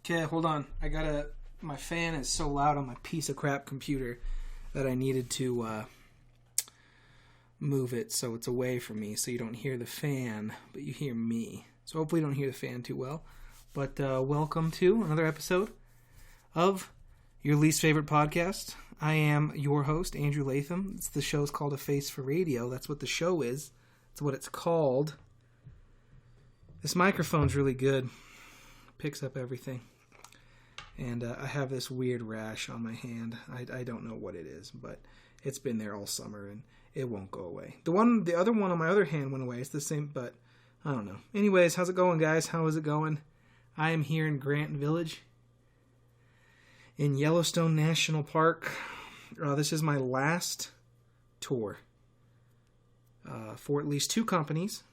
Okay, hold on. My fan is so loud on my piece of crap computer that I needed to move it so it's away from me, so you don't hear the fan, but you hear me. So hopefully you don't hear the fan too well. But welcome to another episode of your least favorite podcast. I am your host, Andrew Latham. The show's called A Face for Radio. That's what the show is. That's what it's called. This microphone's really good. Picks up everything. And I have this weird rash on my hand. I don't know what it is, but it's been there all summer and it won't go away. The other one on my other hand went away. It's the same, but I don't know. Anyways, how's it going, guys? How is it going? I am here in Grant Village in Yellowstone National Park. This is my last tour for at least two companies.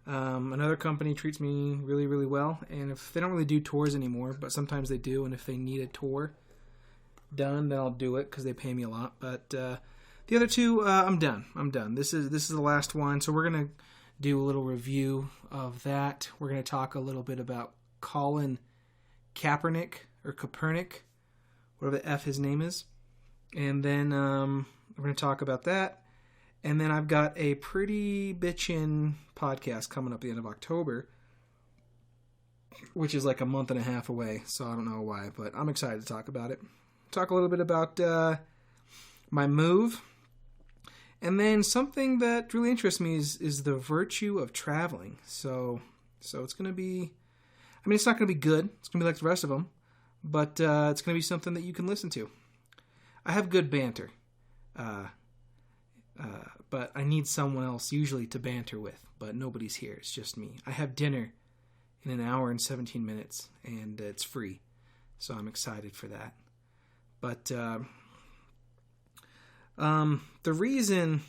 Another company treats me really, really well, and if they don't really do tours anymore, but sometimes they do, and if they need a tour done, then I'll do it because they pay me a lot. But the other two, I'm done. This is the last one, so we're gonna do a little review of that. We're gonna talk a little bit about Colin Kaepernick or Kaepernick, whatever the F his name is, and then we're gonna talk about that. And then I've got a pretty bitchin' podcast coming up at the end of October, which is like a month and a half away, so I don't know why, but I'm excited to talk about it. Talk a little bit about my move. And then something that really interests me is the virtue of traveling. So it's going to be, it's not going to be good. It's going to be like the rest of them, but it's going to be something that you can listen to. I have good banter. But I need someone else usually to banter with, but nobody's here. It's just me. I have dinner in an hour and 17 minutes, and it's free, so I'm excited for that. But the reason,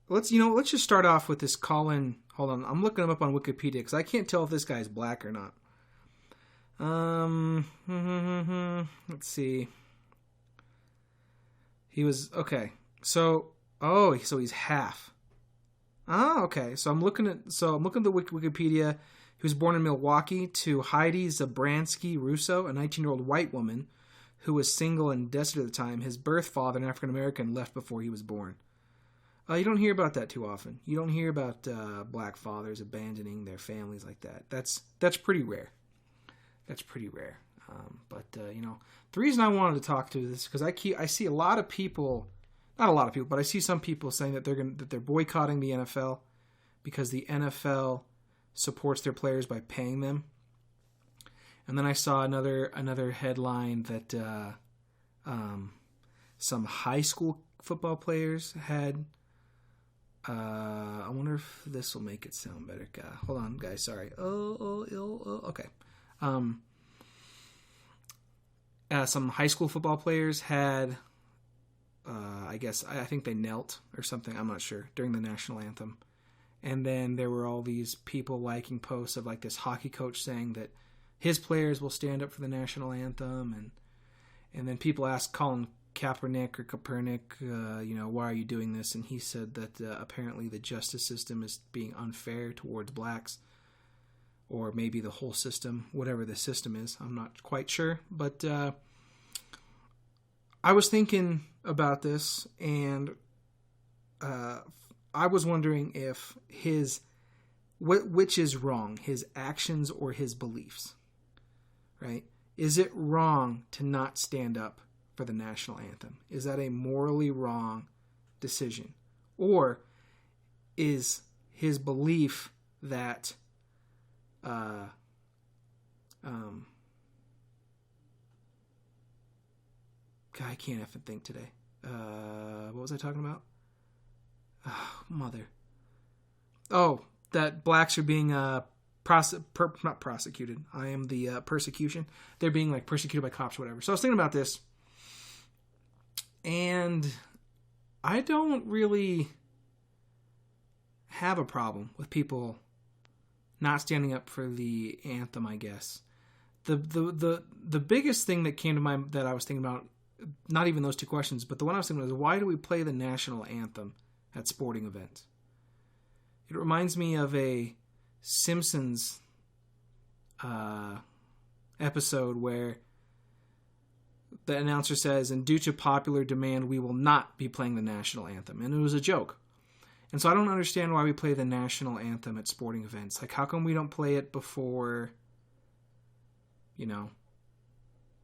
let's just start off with this Colin. Hold on, I'm looking him up on Wikipedia because I can't tell if this guy's black or not. Let's see. He was, okay, so he's half. Okay, so I'm looking at the Wikipedia. He was born in Milwaukee to Heidi Zabransky Russo, a 19-year-old white woman who was single and destitute at the time. His birth father, an African-American, left before he was born. You don't hear about that too often. You don't hear about black fathers abandoning their families like that. That's pretty rare. That's pretty rare. But the reason I wanted to talk to this because I see a lot of people, not a lot of people, but I see some people saying that they're boycotting the NFL because the NFL supports their players by paying them. And then I saw another headline that some high school football players had. I wonder if this will make it sound better. Hold on, guys. Sorry. Okay. Some high school football players had, I think they knelt or something, I'm not sure, during the national anthem. And then there were all these people liking posts of like this hockey coach saying that his players will stand up for the national anthem. And then people asked Colin Kaepernick or Kaepernick, why are you doing this? And he said that apparently the justice system is being unfair towards blacks. Or maybe the whole system, whatever the system is. I'm not quite sure. But I was thinking about this, and I was wondering if which is wrong, his actions or his beliefs, right? Is it wrong to not stand up for the national anthem? Is that a morally wrong decision? Or is his belief that God, I can't even think today. What was I talking about? Oh, mother. Oh, that blacks are being not prosecuted. I am the persecution. They're being like persecuted by cops or whatever. So I was thinking about this, and I don't really have a problem with people not standing up for the anthem, I guess. The biggest thing that came to mind that I was thinking about, not even those two questions, but the one I was thinking about is, why do we play the national anthem at sporting events? It reminds me of a Simpsons episode where the announcer says, and due to popular demand, we will not be playing the national anthem. And it was a joke. And so I don't understand why we play the national anthem at sporting events. Like, how come we don't play it before,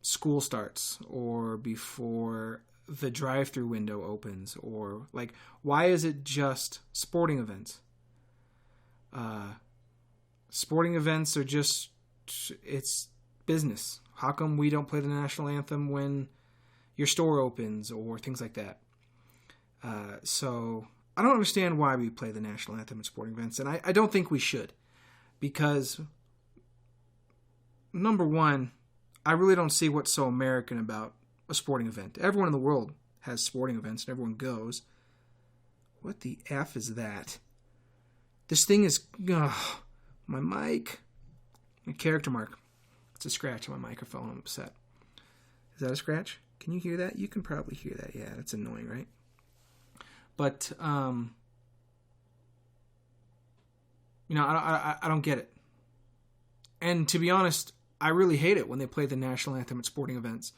school starts or before the drive-through window opens? Or, like, why is it just sporting events? Sporting events are just, it's business. How come we don't play the national anthem when your store opens or things like that? So I don't understand why we play the national anthem at sporting events, and I don't think we should, because number one, I really don't see what's so American about a sporting event. Everyone in the world has sporting events, and everyone goes. What the F is that? This thing is... my mic. My character mark. It's a scratch on my microphone. I'm upset. Is that a scratch? Can you hear that? You can probably hear that. Yeah, that's annoying, right? But, I don't get it. And to be honest, I really hate it when they play the national anthem at sporting events.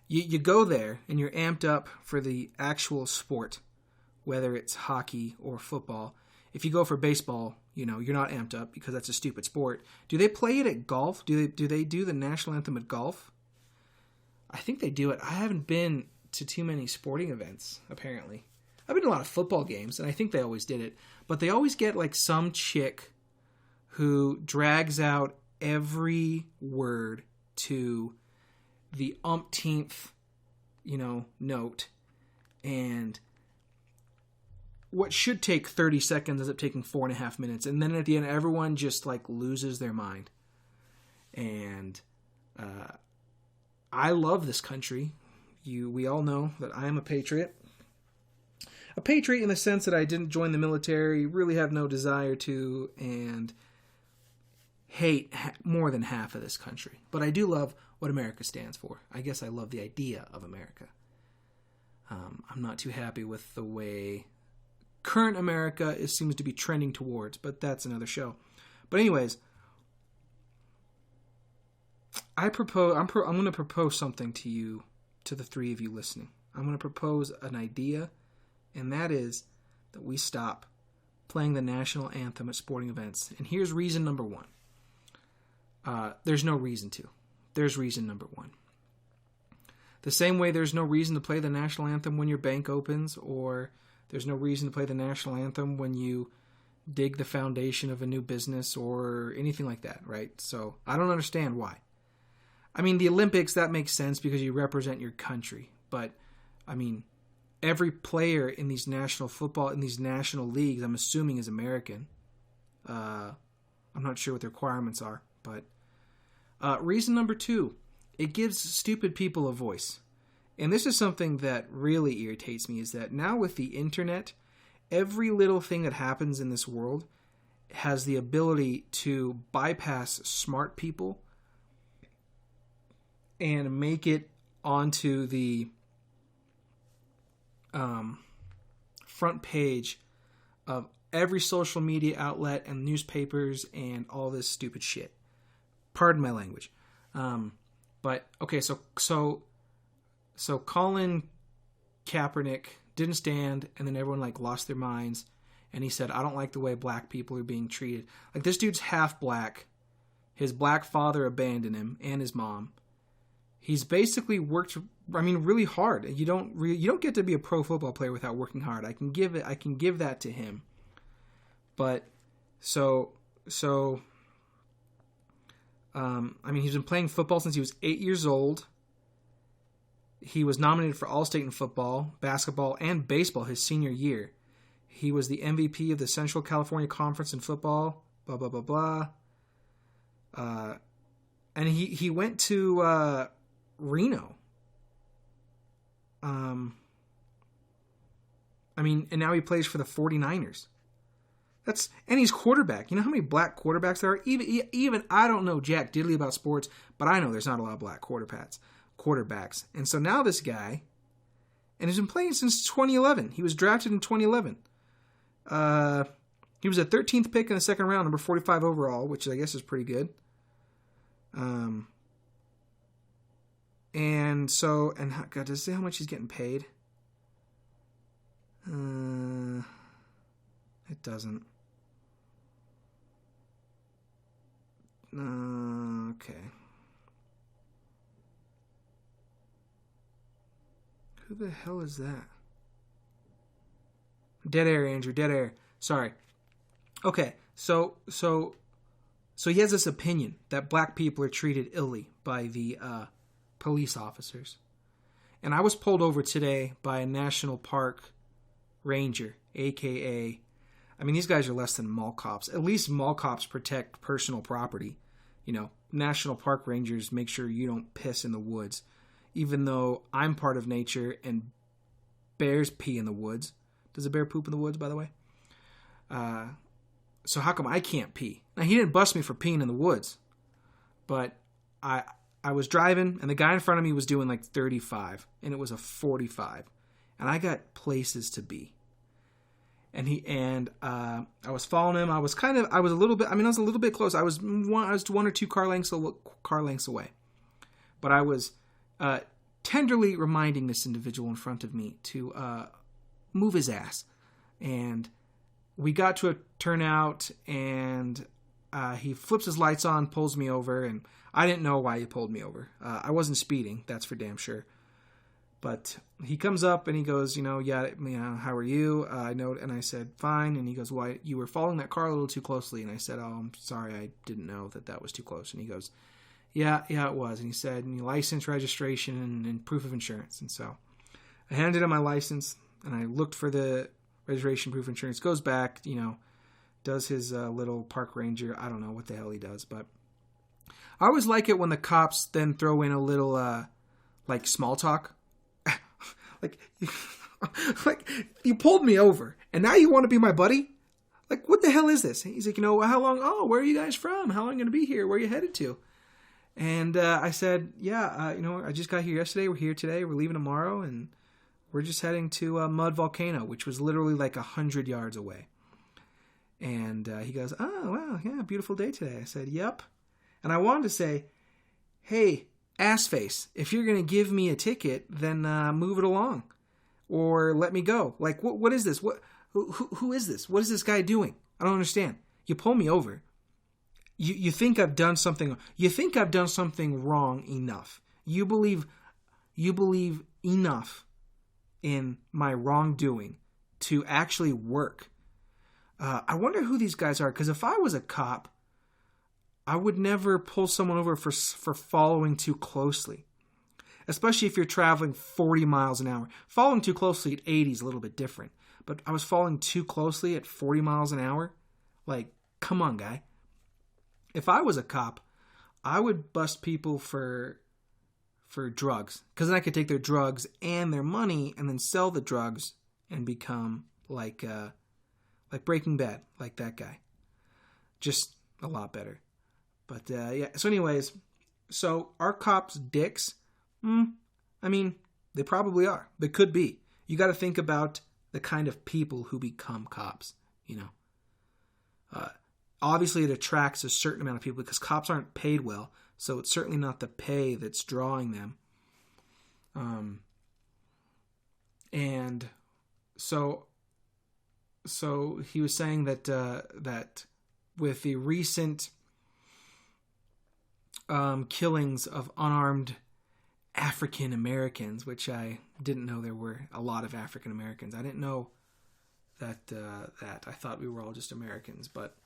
You go there and you're amped up for the actual sport, whether it's hockey or football. If you go for baseball, you're not amped up because that's a stupid sport. Do they play it at golf? Do they do the national anthem at golf? I think they do it. I haven't been to too many sporting events, apparently. I've been to a lot of football games, and I think they always did it. But they always get, like, some chick who drags out every word to the umpteenth, note. And what should take 30 seconds ends up taking 4.5 minutes. And then at the end, everyone just, like, loses their mind. And I love this country. We all know that I am a patriot. A patriot in the sense that I didn't join the military, really have no desire to, and hate more than half of this country. But I do love what America stands for. I guess I love the idea of America. I'm not too happy with the way current America seems to be trending towards, but that's another show. But anyways, I'm going to propose something to you, to the three of you listening. I'm going to propose an idea, and that is that we stop playing the national anthem at sporting events. And here's reason number one. There's no reason to. There's reason number one. The same way there's no reason to play the national anthem when your bank opens, or there's no reason to play the national anthem when you dig the foundation of a new business or anything like that, right? So I don't understand why. I mean, the Olympics, that makes sense because you represent your country. But, I mean, every player in these national football, in these national leagues, I'm assuming is American. I'm not sure what the requirements are. But reason number two, it gives stupid people a voice. And this is something that really irritates me, is that now with the internet, every little thing that happens in this world has the ability to bypass smart people and make it onto the front page of every social media outlet and newspapers and all this stupid shit. Pardon my language. But okay, so Colin Kaepernick didn't stand, and then everyone like lost their minds, and he said, "I don't like the way black people are being treated." Like, this dude's half black. His black father abandoned him and his mom. He's basically worked, really hard. You don't get to be a pro football player without working hard. I can give that to him. But he's been playing football since he was 8 years old. He was nominated for All-State in football, basketball, and baseball his senior year. He was the MVP of the Central California Conference in football, blah, blah, blah, blah. And he went to Reno. And now he plays for the 49ers. And he's quarterback. You know how many black quarterbacks there are? Even I don't know jack diddly about sports, but I know there's not a lot of black quarterbacks. And so now this guy, and he's been playing since 2011. He was drafted in 2011. He was a 13th pick in the second round, number 45 overall, which I guess is pretty good. And so, and God, does it say how much he's getting paid? It doesn't. Okay. Who the hell is that? Dead air, Andrew. Dead air. Sorry. Okay. So he has this opinion that black people are treated illy by the police officers. And I was pulled over today by a national park ranger, a.k.a. I mean, these guys are less than mall cops. At least mall cops protect personal property. You know, national park rangers make sure you don't piss in the woods. Even though I'm part of nature and bears pee in the woods. Does a bear poop in the woods, by the way? So how come I can't pee? Now, he didn't bust me for peeing in the woods. But I was driving, and the guy in front of me was doing like 35, and it was a 45. And I got places to be. And I was following him. I was a little bit close. I was one or two car lengths away. But I was tenderly reminding this individual in front of me to move his ass. And we got to a turnout, and he flips his lights on, pulls me over, and I didn't know why he pulled me over. I wasn't speeding, that's for damn sure. But he comes up and he goes, how are you? And I said, fine. And he goes, well, you were following that car a little too closely. And I said, oh, I'm sorry, I didn't know that was too close. And he goes, yeah, it was. And he said, license, registration, and proof of insurance. And so I handed him my license, and I looked for the registration, proof of insurance. Goes back, does his little park ranger. I don't know what the hell he does, but I always like it when the cops then throw in a little like small talk. like you pulled me over and now you want to be my buddy? Like, what the hell is this? He's like, how long? Oh, where are you guys from? How long are you going to be here? Where are you headed to? And I said, I just got here yesterday. We're here today. We're leaving tomorrow. And we're just heading to Mud Volcano, which was literally like 100 yards away. And he goes, oh, wow, yeah, beautiful day today. I said, yep. And I wanted to say, hey, ass face, if you're going to give me a ticket, then move it along or let me go. Like, what is this? Who is this? What is this guy doing? I don't understand. You pull me over. You think I've done something. You think I've done something wrong enough. You believe enough in my wrongdoing to actually work. I wonder who these guys are, because if I was a cop, I would never pull someone over for following too closely, especially if you're traveling 40 miles an hour. Following too closely at 80 is a little bit different, but I was following too closely at 40 miles an hour. Like, come on, guy. If I was a cop, I would bust people for drugs, because then I could take their drugs and their money and then sell the drugs and become like Breaking Bad, like that guy. Just a lot better. But, yeah. So anyways, are cops dicks? I mean, they probably are. They could be. You got to think about the kind of people who become cops, Obviously, it attracts a certain amount of people because cops aren't paid well. So it's certainly not the pay that's drawing them. And so he was saying that that with the recent killings of unarmed African Americans, which I didn't know there were a lot of African Americans. I didn't know that I thought we were all just Americans, but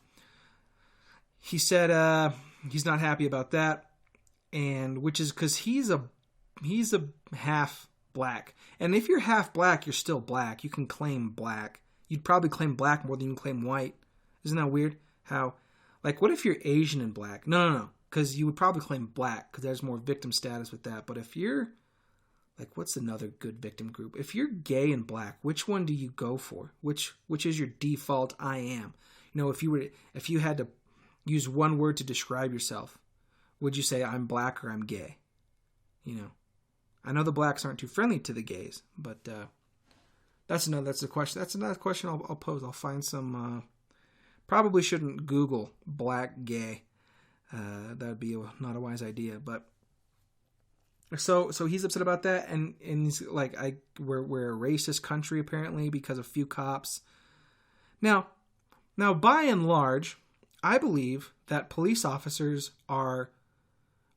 he said he's not happy about that, and which is because he's a half black, and if you're half black, you're still black. You can claim black. You'd probably claim black more than you can claim white. Isn't that weird? How, like, what if you're Asian and black? No. Because you would probably claim black, because there's more victim status with that. But if you're, like, what's another good victim group? If you're gay and black, which one do you go for? Which is your default I am? If you had to use one word to describe yourself, would you say I'm black or I'm gay? I know the blacks aren't too friendly to the gays, but that's another question I'll pose. I'll find some. Probably shouldn't Google black gay. That would be not a wise idea. But so he's upset about that, and he's like, we're a racist country apparently because of a few cops. Now, by and large, I believe that police officers are,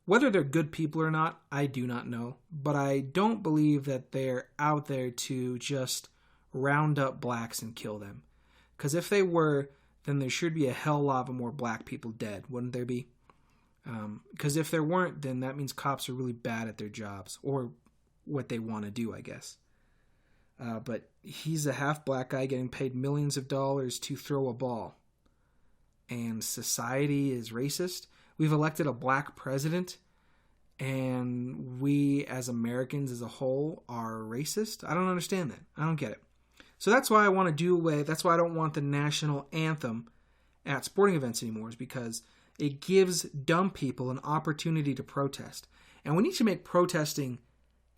whether they're good people or not, I do not know. But I don't believe that they're out there to just round up blacks and kill them. Because if they were, then there should be a hell lot of more black people dead, wouldn't there be? Because if there weren't, then that means cops are really bad at their jobs, or what they want to do, I guess. But he's a half-black guy getting paid millions of dollars to throw a ball. And society is racist. We've elected a black president, and we as Americans as a whole are racist. I don't understand that. I don't get it. So that's why I want to do away. That's why I don't want the national anthem at sporting events anymore, is because it gives dumb people an opportunity to protest. And we need to make protesting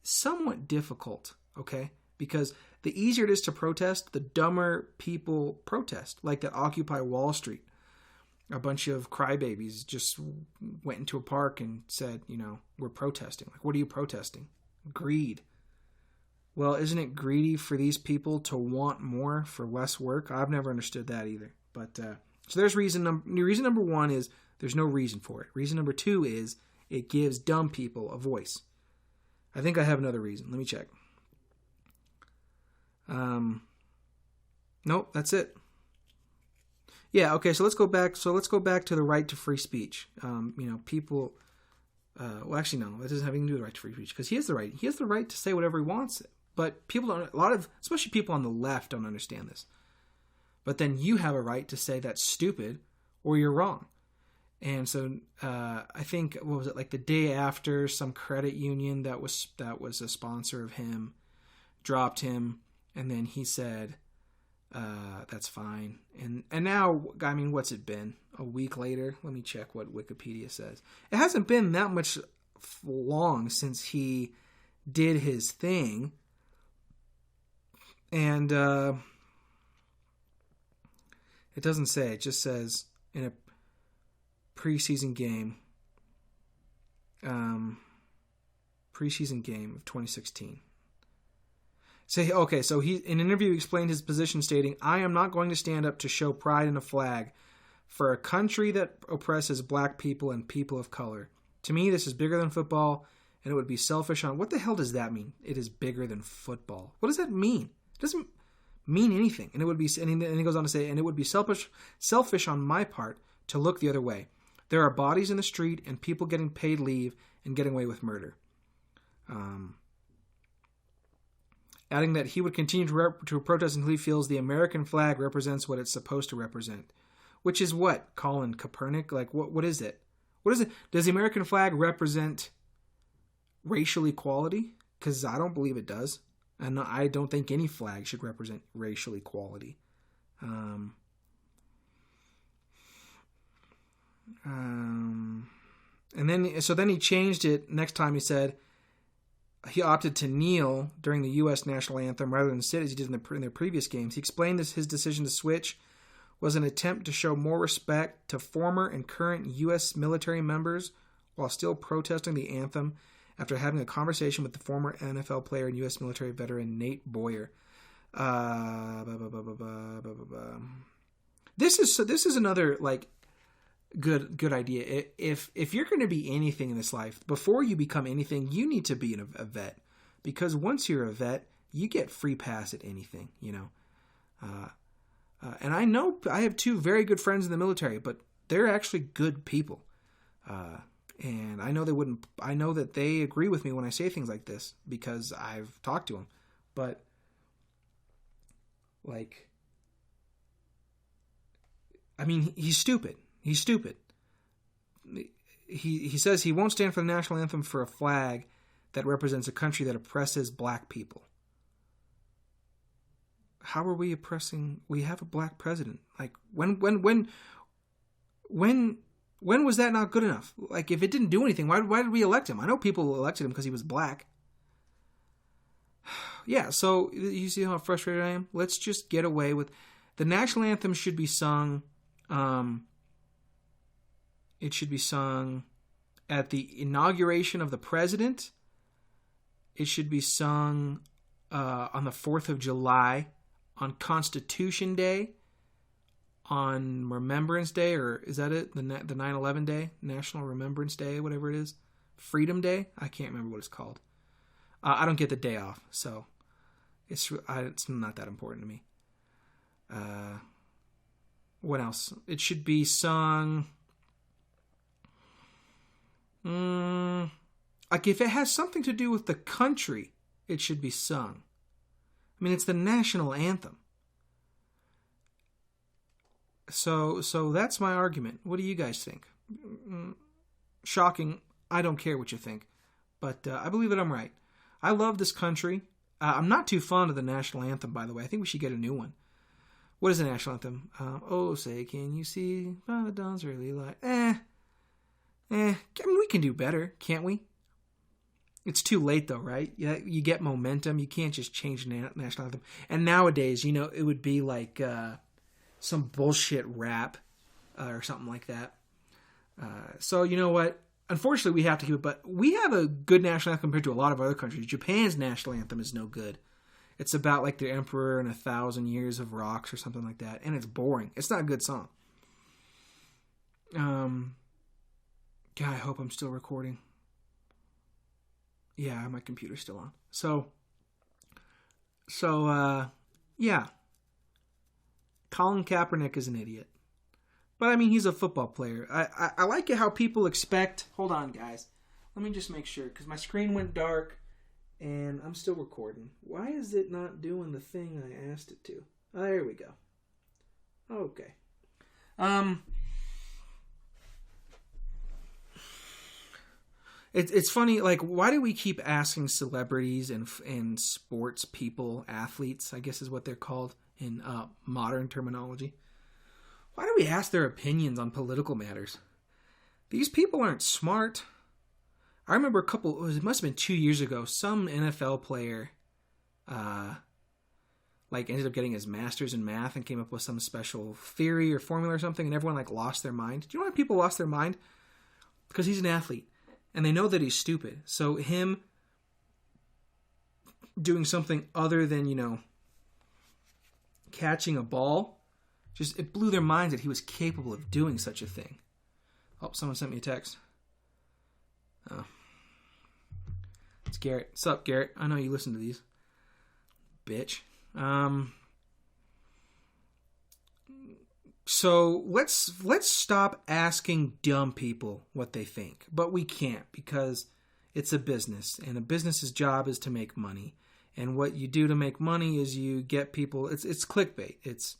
somewhat difficult, okay? Because the easier it is to protest, the dumber people protest. Like that Occupy Wall Street. A bunch of crybabies just went into a park and said, we're protesting. Like, what are you protesting? Greed. Well, isn't it greedy for these people to want more for less work? I've never understood that either. But so there's reason number one is there's no reason for it. Reason number two is it gives dumb people a voice. I think I have another reason. Let me check. Nope, that's it. Yeah, okay, so let's go back to the right to free speech. People well, actually no, that doesn't have anything to do with the right to free speech, because he has the right. He has the right to say whatever he wants. But people don't, especially people on the left don't understand this. But then you have a right to say that's stupid or you're wrong. And so I think, what was it, like the day after, some credit union that was a sponsor of him dropped him, and then he said, that's fine. And now, I mean, what's it been? A week later? Let me check what Wikipedia says. It hasn't been that much long since he did his thing. And it doesn't say. It just says in a preseason game of 2016. So he, in an interview, explained his position, stating, "I am not going to stand up to show pride in a flag for a country that oppresses black people and people of color. To me, this is bigger than football, and it would be selfish on..." What the hell does that mean? It is bigger than football. What does that mean? It doesn't mean anything. And it would be, and he goes on to say, "And it would be selfish on my part to look the other way. There are bodies in the street and people getting paid leave and getting away with murder." Adding that he would continue to protest until he feels the American flag represents what it's supposed to represent. Which is what, Colin Kaepernick? Like, what is it? What is it? Does the American flag represent racial equality? Because I don't believe it does. And I don't think any flag should represent racial equality. And then he changed it. Next time he said he opted to kneel during the U.S. national anthem rather than sit as he did in their previous games. He explained his decision to switch was an attempt to show more respect to former and current U.S. military members while still protesting the anthem after having a conversation with the former NFL player and U.S. military veteran Nate Boyer. This is another good idea. If you're going to be anything in this life, before you become anything, you need to be a vet, because once you're a vet, you get free pass at anything. And I know I have two very good friends in the military, but they're actually good people. And I know that they agree with me when I say things like this because I've talked to them. But I mean, he's stupid. He's stupid. He says he won't stand for the national anthem for a flag that represents a country that oppresses black people. How are we oppressing? We have a black president. Like, when was that not good enough? Like, if it didn't do anything, why did we elect him? I know people elected him because he was black. Yeah, so you see how frustrated I am? Let's just get away with... The national anthem should be sung It should be sung at the inauguration of the president. It should be sung on the 4th of July, on Constitution Day, on Remembrance Day, or is that it? The 9/11 Day? National Remembrance Day, whatever it is. Freedom Day? I can't remember what it's called. I don't get the day off, so it's not that important to me. What else? It should be sung... like if it has something to do with the country, it should be sung. I mean, it's the national anthem. So that's my argument. What do you guys think? Shocking. I don't care what you think. But I believe that I'm right. I love this country. I'm not too fond of the national anthem, by the way. I think we should get a new one. What is the national anthem? Oh, say, can you see by the dawn's early light? I mean, we can do better, can't we? It's too late, though, right? You get momentum. You can't just change the national anthem. And nowadays, it would be like some bullshit rap or something like that. So, you know what? Unfortunately, we have to keep it. But we have a good national anthem compared to a lot of other countries. Japan's national anthem is no good. It's about like their emperor and 1,000 years of rocks or something like that. And it's boring. It's not a good song. God, I hope I'm still recording. Yeah, my computer's still on. So, yeah. Colin Kaepernick is an idiot. But, I mean, he's a football player. I like it how people expect... Hold on, guys. Let me just make sure, because my screen went dark, and I'm still recording. Why is it not doing the thing I asked it to? Oh, there we go. Okay. It's funny, like, why do we keep asking celebrities and sports people, athletes, I guess is what they're called in modern terminology. Why do we ask their opinions on political matters? These people aren't smart. I remember it must have been 2 years ago, some NFL player ended up getting his master's in math and came up with some special theory or formula or something, and everyone lost their mind. Do you know why people lost their mind? Because he's an athlete. And they know that he's stupid. So him doing something other than, catching a ball, it blew their minds that he was capable of doing such a thing. Oh, someone sent me a text. Oh. It's Garrett. What's up, Garrett? I know you listen to these. Bitch. So let's stop asking dumb people what they think. But we can't, because it's a business, and a business's job is to make money. And what you do to make money is you get people... It's clickbait. It's,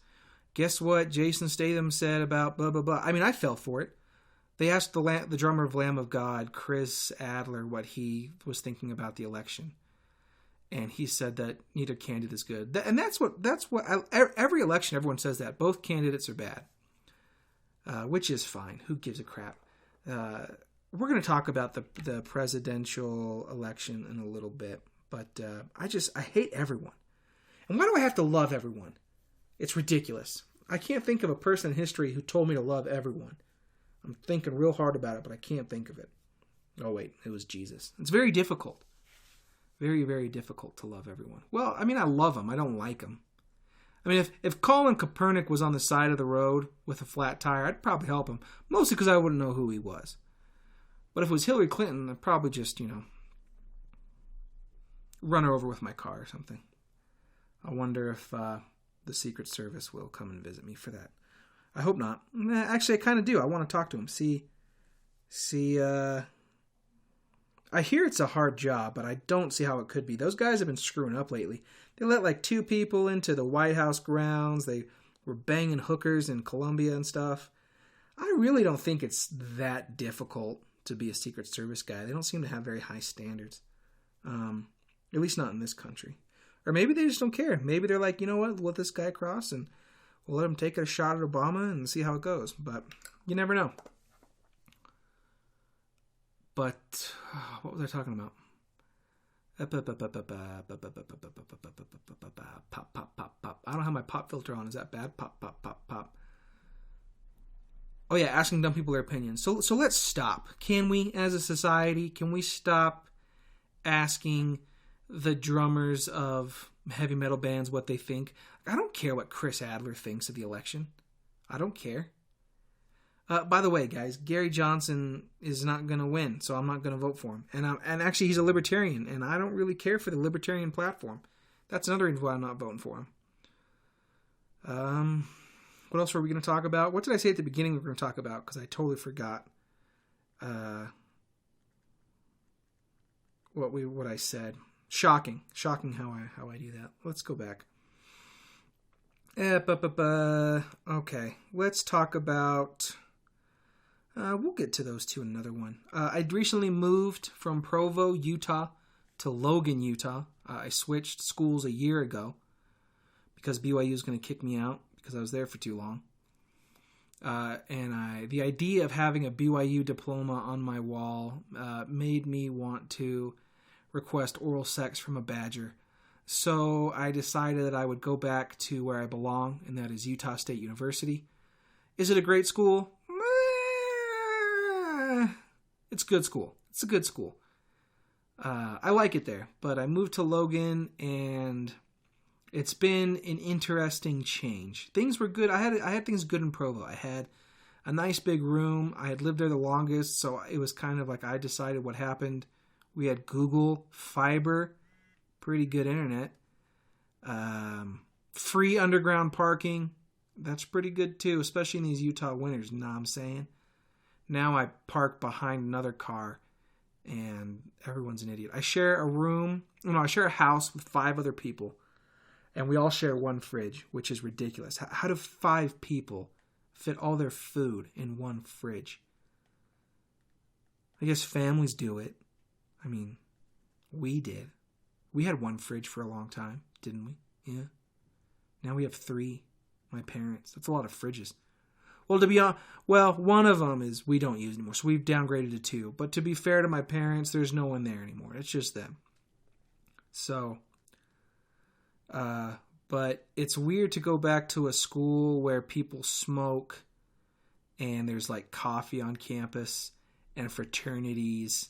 guess what Jason Statham said about blah, blah, blah. I mean, I fell for it. They asked the drummer of Lamb of God, Chris Adler, what he was thinking about the election. And he said that neither candidate is good. And that's what every election, everyone says that. Both candidates are bad. Which is fine. Who gives a crap? We're going to talk about the presidential election in a little bit. But I hate everyone. And why do I have to love everyone? It's ridiculous. I can't think of a person in history who told me to love everyone. I'm thinking real hard about it, but I can't think of it. Oh, wait. It was Jesus. It's very difficult. Very, very difficult to love everyone. Well, I mean, I love them. I don't like them. I mean, if Colin Kaepernick was on the side of the road with a flat tire, I'd probably help him. Mostly because I wouldn't know who he was. But if it was Hillary Clinton, I'd probably just, run her over with my car or something. I wonder if the Secret Service will come and visit me for that. I hope not. Actually, I kind of do. I want to talk to him. See, I hear it's a hard job, but I don't see how it could be. Those guys have been screwing up lately. They let 2 people into the White House grounds. They were banging hookers in Colombia and stuff. I really don't think it's that difficult to be a Secret Service guy. They don't seem to have very high standards. At least not in this country. Or maybe they just don't care. Maybe they're like, you know what, we'll let this guy cross and we'll let him take a shot at Obama and see how it goes. But you never know. But what was I talking about? Pop. I don't have my pop filter on. Is that bad? Pop. Oh yeah, asking dumb people their opinions. So let's stop. Can we, as a society, can we stop asking the drummers of heavy metal bands what they think? I don't care what Chris Adler thinks of the election. I don't care. By the way, guys, Gary Johnson is not going to win, so I'm not going to vote for him. And actually, he's a libertarian, and I don't really care for the libertarian platform. That's another reason why I'm not voting for him. What else were we going to talk about? What did I say at the beginning we were going to talk about? Because I totally forgot what I said. Shocking how I do that. Let's go back. Okay, let's talk about. We'll get to those two in another one. I'd recently moved from Provo, Utah, to Logan, Utah. I switched schools a year ago because BYU is going to kick me out because I was there for too long. And the idea of having a BYU diploma on my wall made me want to request oral sex from a badger. So I decided that I would go back to where I belong, and that is Utah State University. Is it a great school? It's a good school. It's a good school. I like it there, but I moved to Logan, and it's been an interesting change. Things were good. I had things good in Provo. I had a nice big room. I had lived there the longest, so it was kind of like I decided what happened. We had Google Fiber, pretty good internet, free underground parking. That's pretty good too, especially in these Utah winters. You know what I'm saying? Now I park behind another car, and everyone's an idiot. I share a house with 5 other people, and we all share one fridge, which is ridiculous. How do 5 people fit all their food in one fridge? I guess families do it. I mean, we did. We had one fridge for a long time, didn't we? Yeah. Now we have 3. My parents. That's a lot of fridges. Well, to be honest, one of them is we don't use anymore, so we've downgraded to 2. But to be fair to my parents, there's no one there anymore. It's just them. So, but it's weird to go back to a school where people smoke, and there's like coffee on campus, and fraternities.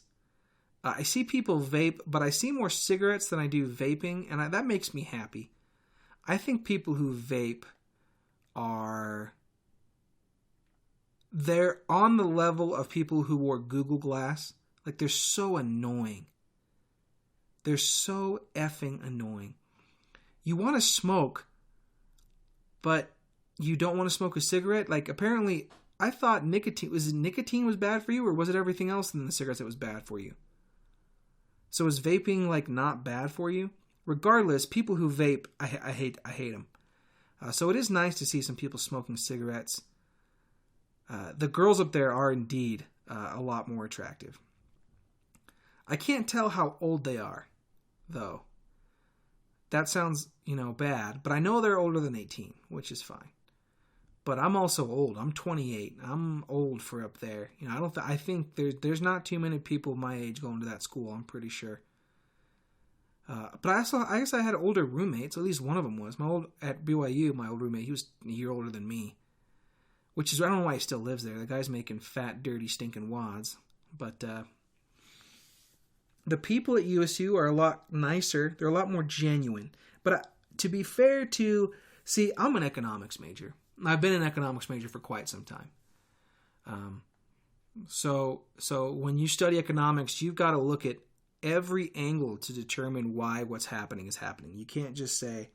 I see people vape, but I see more cigarettes than I do vaping, and that makes me happy. I think people who vape they're on the level of people who wore Google Glass. Like, they're so annoying. They're so effing annoying. You want to smoke, but you don't want to smoke a cigarette? Like, apparently, I thought nicotine was bad for you, or was it everything else in the cigarettes that was bad for you? So is vaping, like, not bad for you? Regardless, people who vape, I hate them. So it is nice to see some people smoking cigarettes. The girls up there are indeed a lot more attractive. I can't tell how old they are, though. That sounds, bad, but I know they're older than 18, which is fine. But I'm also old. I'm 28. I'm old for up there. I think there's not too many people my age going to that school. I'm pretty sure. But I guess I had older roommates. At least one of them was. At BYU, my old roommate, he was a year older than me. Which is, I don't know why he still lives there. The guy's making fat, dirty, stinking wads. But the people at USU are a lot nicer. They're a lot more genuine. But to be fair I'm an economics major. I've been an economics major for quite some time. So when you study economics, you've got to look at every angle to determine why what's happening is happening. You can't just say,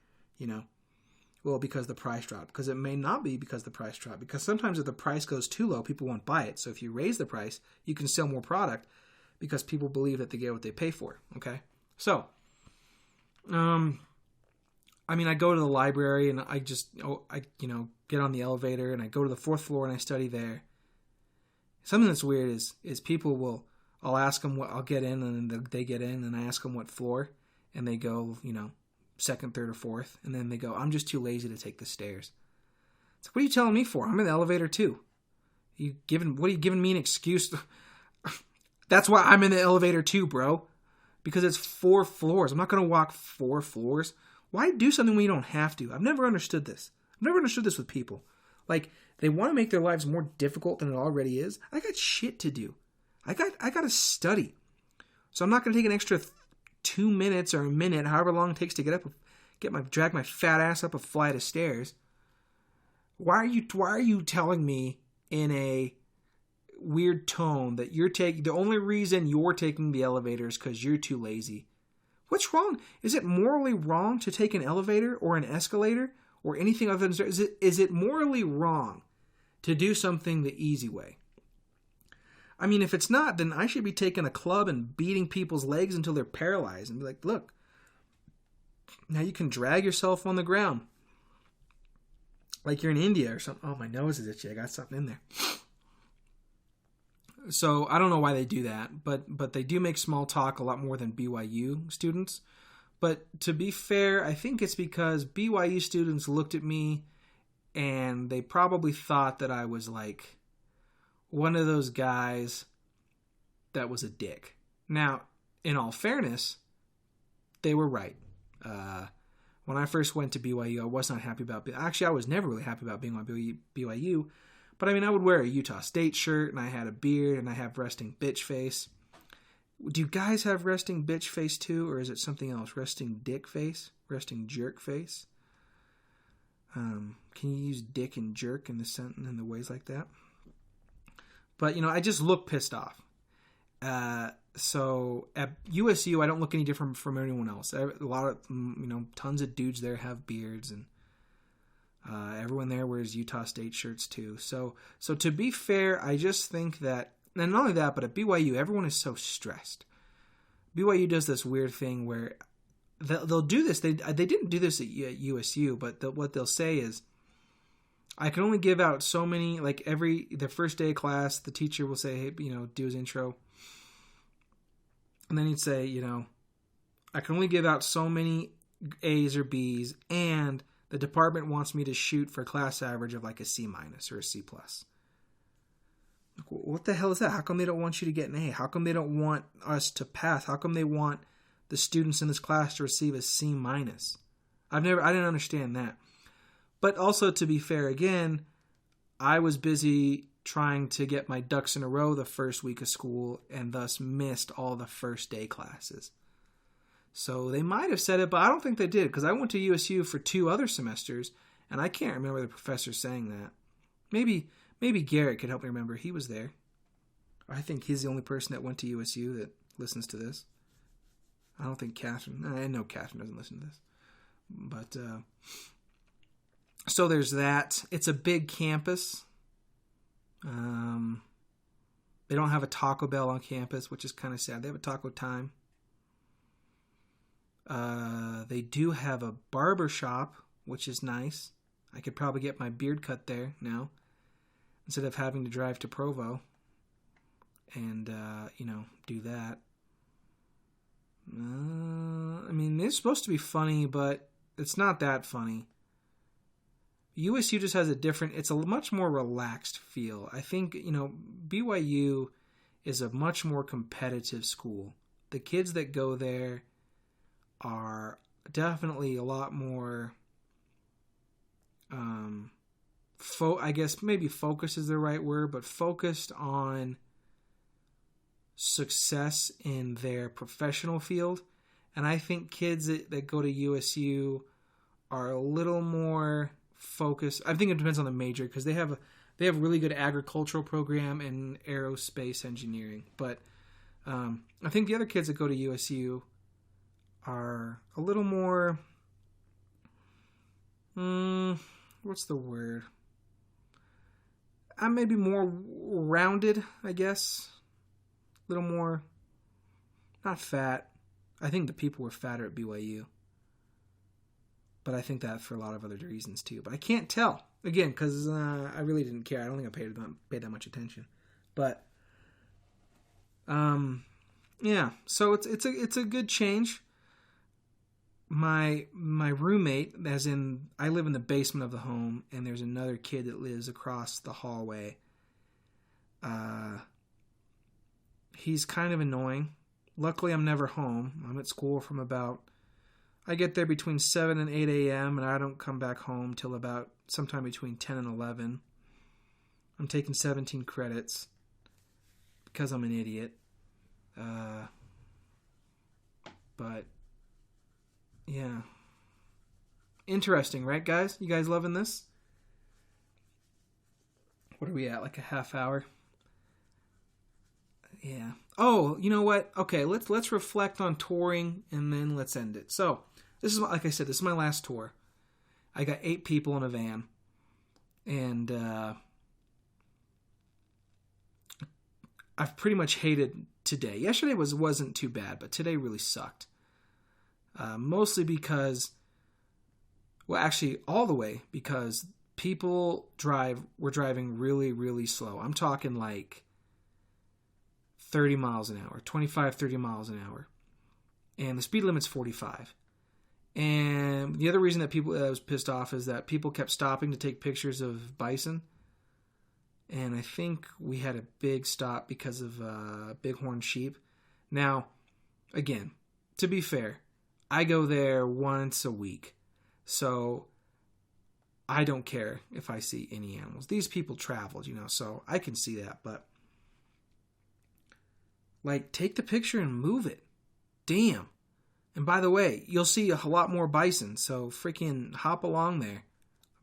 because the price dropped. Because it may not be because the price dropped. Because sometimes if the price goes too low, people won't buy it. So if you raise the price, you can sell more product because people believe that they get what they pay for. Okay? So, I go to the library and I just, get on the elevator and I go to the 4th floor and I study there. Something that's weird is people I'll ask them I'll get in, and then they get in, and I ask them what floor, and they go, 2nd, 3rd, or 4th, and then they go, I'm just too lazy to take the stairs. It's like, what are you telling me for? I'm in the elevator too. What are you giving me an excuse? That's why I'm in the elevator too, bro. Because it's 4 floors. I'm not going to walk 4 floors. Why do something when you don't have to? I've never understood this. I've never understood this with people. Like, They want to make their lives more difficult than it already is. I got shit to do. I got to study. So I'm not going to take an extra 2 minutes or a minute, however long it takes to drag my fat ass up a flight of stairs. Why are you telling me in a weird tone that the only reason you're taking the elevator is because you're too lazy? What's wrong? Is it morally wrong to take an elevator or an escalator or anything other than stairs? Is it morally wrong to do something the easy way? I mean, if it's not, then I should be taking a club and beating people's legs until they're paralyzed and be like, look, now you can drag yourself on the ground like you're in India or something. Oh, my nose is itchy. I got something in there. So I don't know why they do that, but they do make small talk a lot more than BYU students. But to be fair, I think it's because BYU students looked at me and they probably thought that I was like one of those guys that was a dick. Now, in all fairness, they were right. When I first went to BYU, I was not happy about it. Actually, I was never really happy about being on BYU. But I mean, I would wear a Utah State shirt, and I had a beard, and I have resting bitch face. Do you guys have resting bitch face too, or is it something else? Resting dick face? Resting jerk face? Can you use dick and jerk in the sentence in the ways like that? But, I just look pissed off. So at USU, I don't look any different from anyone else. A lot of, tons of dudes there have beards, and everyone there wears Utah State shirts too. So to be fair, I just think that, and not only that, but at BYU, everyone is so stressed. BYU does this weird thing where they'll do this. They didn't do this at USU, but what they'll say is, I can only give out so many, like the first day of class, the teacher will say, hey, do his intro. And then he'd say, I can only give out so many A's or B's, and the department wants me to shoot for a class average of like a C- or a C+. What the hell is that? How come they don't want you to get an A? How come they don't want us to pass? How come they want the students in this class to receive a C-? I didn't understand that. But also, to be fair again, I was busy trying to get my ducks in a row the first week of school and thus missed all the first day classes. So they might have said it, but I don't think they did, because I went to USU for 2 other semesters, and I can't remember the professor saying that. Maybe Garrett could help me remember. He was there. I think he's the only person that went to USU that listens to this. I don't think Catherine... I know Catherine doesn't listen to this. But, so there's that. It's a big campus. They don't have a Taco Bell on campus, which is kind of sad. They have a Taco Time. They do have a barber shop, which is nice. I could probably get my beard cut there now, instead of having to drive to Provo and, do that. I mean, it's supposed to be funny, but it's not that funny. USU just has it's a much more relaxed feel. I think, BYU is a much more competitive school. The kids that go there are definitely a lot more, I guess maybe focus is the right word, but focused on success in their professional field. And I think kids that go to USU are a little more focused. I think it depends on the major, because they have a really good agricultural program and aerospace engineering. But I think the other kids that go to USU are a little more, what's the word? Maybe more rounded, I guess. A little more, not fat. I think the people were fatter at BYU. But I think that for a lot of other reasons too. But I can't tell. Again, because I really didn't care. I don't think I paid that much attention. But, yeah. So it's a good change. My roommate, as in, I live in the basement of the home, and there's another kid that lives across the hallway. He's kind of annoying. Luckily, I'm never home. I'm at school from I get there between 7 and 8 a.m., and I don't come back home till about sometime between 10 and 11. I'm taking 17 credits because I'm an idiot. But, yeah. Interesting, right, guys? You guys loving this? What are we at? Like a half hour? Yeah. Oh, you know what? Okay, let's reflect on touring and then let's end it. So, this is, like I said, this is my last tour. I got 8 people in a van. And I've pretty much hated today. Yesterday wasn't too bad, but today really sucked. Mostly because, well, actually all the way because people were driving really, really slow. I'm talking like 30 miles an hour, 25, 30 miles an hour. And the speed limit's 45. And the other reason that I was pissed off is that people kept stopping to take pictures of bison. And I think we had a big stop because of bighorn sheep. Now, again, to be fair, I go there once a week. So I don't care if I see any animals. These people traveled, so I can see that. But, like, take the picture and move it. Damn. And by the way, you'll see a lot more bison, so freaking hop along there,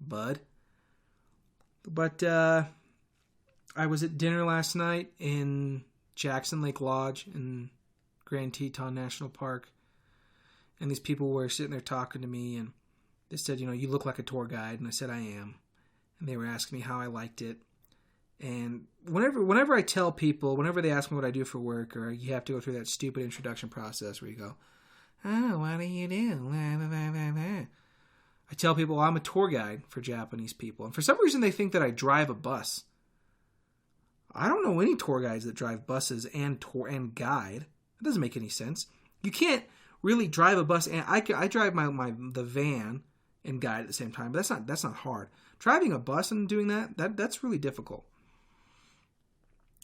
bud. But I was at dinner last night in Jackson Lake Lodge in Grand Teton National Park, and these people were sitting there talking to me, and they said, you look like a tour guide, and I said I am. And they were asking me how I liked it. And whenever I tell people, whenever they ask me what I do for work, or you have to go through that stupid introduction process where you go, oh, what do you do? I tell people I'm a tour guide for Japanese people. And for some reason they think that I drive a bus. I don't know any tour guides that drive buses and guide. It doesn't make any sense. You can't really drive a bus, and I drive the van and guide at the same time, but that's not hard. Driving a bus and doing that's really difficult.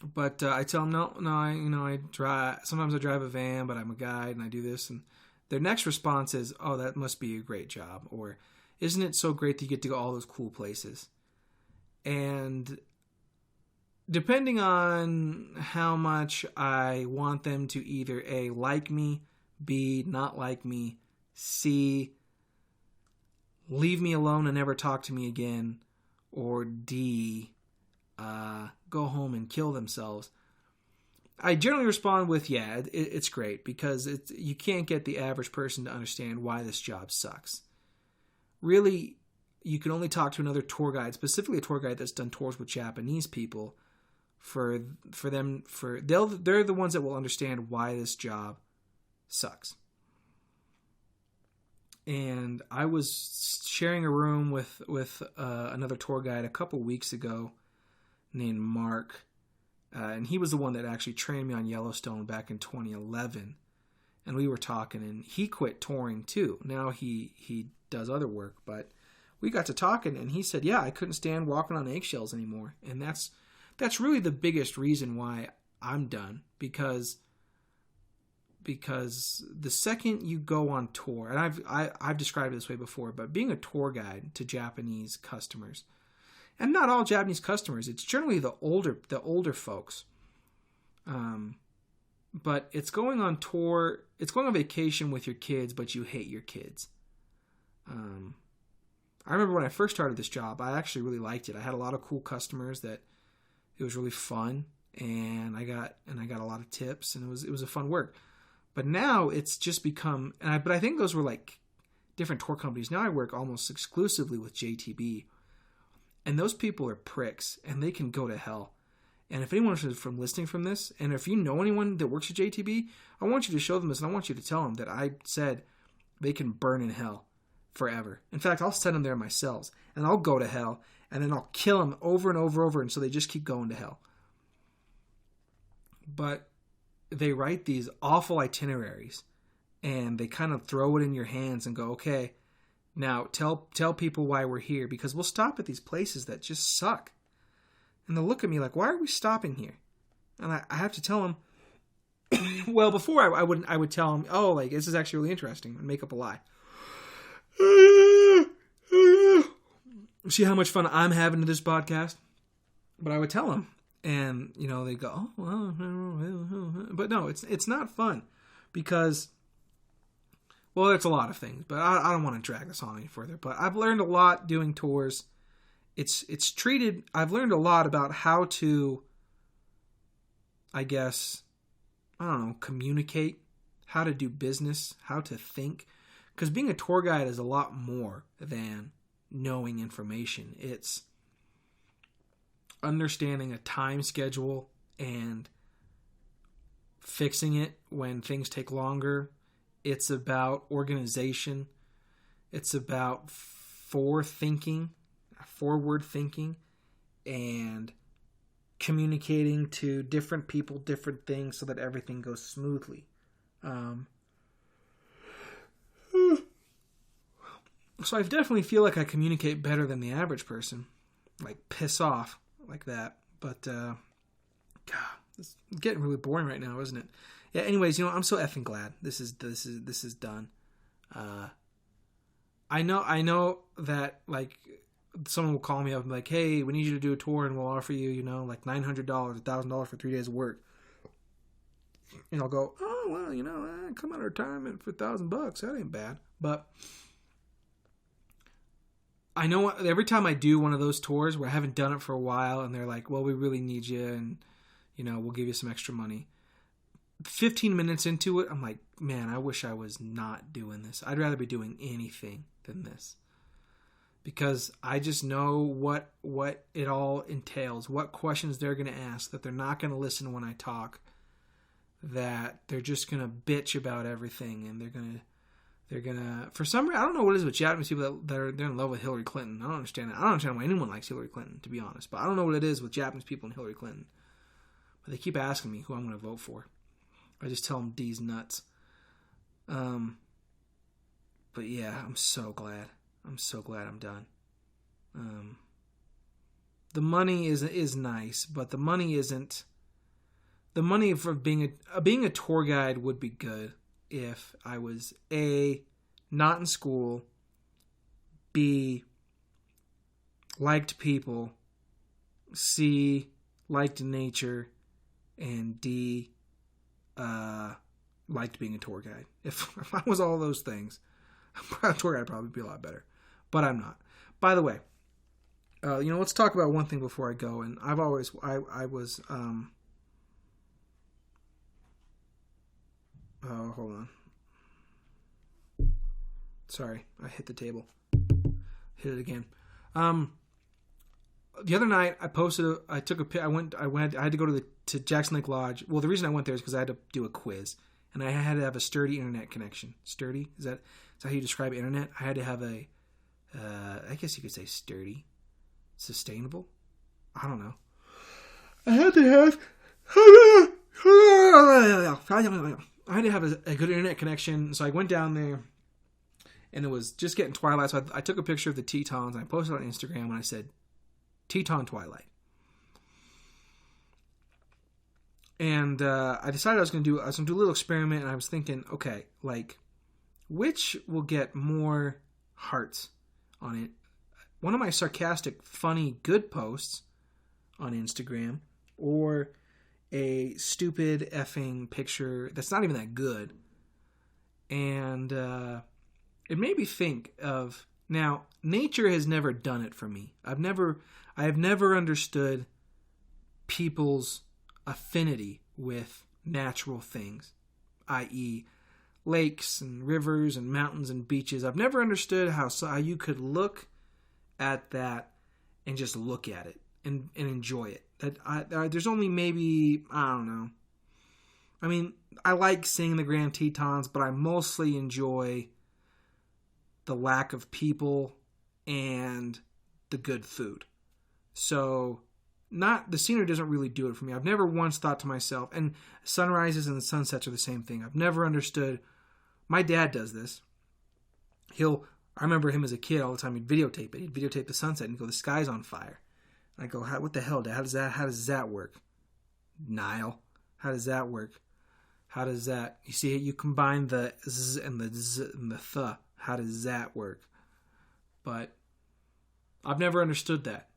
But I tell them no, I drive. Sometimes I drive a van, but I'm a guide and I do this. And their next response is, "Oh, that must be a great job," or "Isn't it so great that you get to go all those cool places?" And depending on how much I want them to either A, like me, B, not like me, C, leave me alone and never talk to me again, or D, go home and kill themselves, I generally respond with, yeah, it's great, because you can't get the average person to understand why this job sucks. Really, you can only talk to another tour guide, specifically a tour guide that's done tours with Japanese people, they're the ones that will understand why this job sucks. And I was sharing a room with another tour guide a couple weeks ago named Mark, and he was the one that actually trained me on Yellowstone back in 2011. And we were talking, and he quit touring too. Now he does other work, but we got to talking, and he said, yeah, I couldn't stand walking on eggshells anymore. And that's really the biggest reason why I'm done, because the second you go on tour, and I've described it this way before, but being a tour guide to Japanese customers, and not all Japanese customers, it's generally the older folks. But it's going on tour, it's going on vacation with your kids, but you hate your kids. I remember when I first started this job, I actually really liked it. I had a lot of cool customers that it was really fun, and I got a lot of tips, and it was a fun work. But now it's just become, but I think those were like different tour companies. Now I work almost exclusively with JTB, and those people are pricks, and they can go to hell. And if anyone is from listening from this, and if you know anyone that works at JTB, I want you to show them this, and I want you to tell them that I said they can burn in hell forever. In fact, I'll send them there myself, and I'll go to hell, and then I'll kill them over and over, and so they just keep going to hell. But they write these awful itineraries, and they kind of throw it in your hands and go, okay, now tell people why we're here, because we'll stop at these places that just suck. And they'll look at me like, why are we stopping here? And I have to tell them, well, before I would tell them, oh, like, this is actually really interesting, and make up a lie. See how much fun I'm having to this podcast? But I would tell them, and they go, "Oh, well," but no, it's not fun because, well, there's a lot of things, but I don't want to drag this on any further. But I've learned a lot doing tours. I've learned a lot about how to, I guess, I don't know, communicate, how to do business, how to think. Because being a tour guide is a lot more than knowing information. It's understanding a time schedule and fixing it when things take longer. It's about organization. It's about forward thinking, and communicating to different people, different things, so that everything goes smoothly. So I definitely feel like I communicate better than the average person. Like, piss off like that. But, God, it's getting really boring right now, isn't it? Yeah, anyways, I'm so effing glad this is done. I know that, like, someone will call me up and be like, hey, we need you to do a tour and we'll offer you, like $900, $1,000 for 3 days of work. And I'll go, oh, well, I come out of retirement for $1,000. That ain't bad. But I know every time I do one of those tours where I haven't done it for a while and they're like, well, we really need you and, we'll give you some extra money. 15 minutes into it, I'm like, man, I wish I was not doing this. I'd rather be doing anything than this. Because I just know what it all entails, what questions they're going to ask, that they're not going to listen when I talk, that they're just going to bitch about everything, and they're going to, for some reason, I don't know what it is with Japanese people they're in love with Hillary Clinton. I don't understand that. I don't understand why anyone likes Hillary Clinton, to be honest, but I don't know what it is with Japanese people and Hillary Clinton. But they keep asking me who I'm going to vote for. I just tell them D's nuts. But yeah, I'm so glad I'm done. The money is nice, but the money isn't. The money for being a tour guide would be good if I was A, not in school, B, liked people, C, liked nature, and D, liked being a tour guide. If I was all those things, a tour guide would probably be a lot better. But I'm not. By the way, let's talk about one thing before I go. And I was, hold on. Sorry, I hit the table. Hit it again. The other night I had to go to Jackson Lake Lodge. Well, the reason I went there is because I had to do a quiz. And I had to have a sturdy internet connection. Sturdy? Is that how you describe internet? I had to have I guess you could say sturdy. Sustainable? I don't know. I had to have a good internet connection. So I went down there, and it was just getting twilight. So I took a picture of the Tetons, and I posted it on Instagram, and I said, Teton Twilight. And I decided I was going to do a little experiment, and I was thinking, okay, like, which will get more hearts on it? One of my sarcastic, funny, good posts on Instagram, or a stupid effing picture that's not even that good. And it made me think of, now, nature has never done it for me. I have never understood people's affinity with natural things, i.e. lakes and rivers and mountains and beaches. I've never understood how you could look at that and just look at it and enjoy it. There's only maybe, I don't know. I mean, I like seeing the Grand Tetons, but I mostly enjoy the lack of people and the good food. So, the scenery doesn't really do it for me. I've never once thought to myself, and sunrises and sunsets are the same thing. I've never understood. My dad does this. I remember him as a kid all the time. He'd videotape it. He'd videotape the sunset and he'd go, the sky's on fire. And I go, what the hell, Dad? How does that work? Nile. How does that work? How does that, you see, you combine the z and the z and the th. How does that work? But I've never understood that.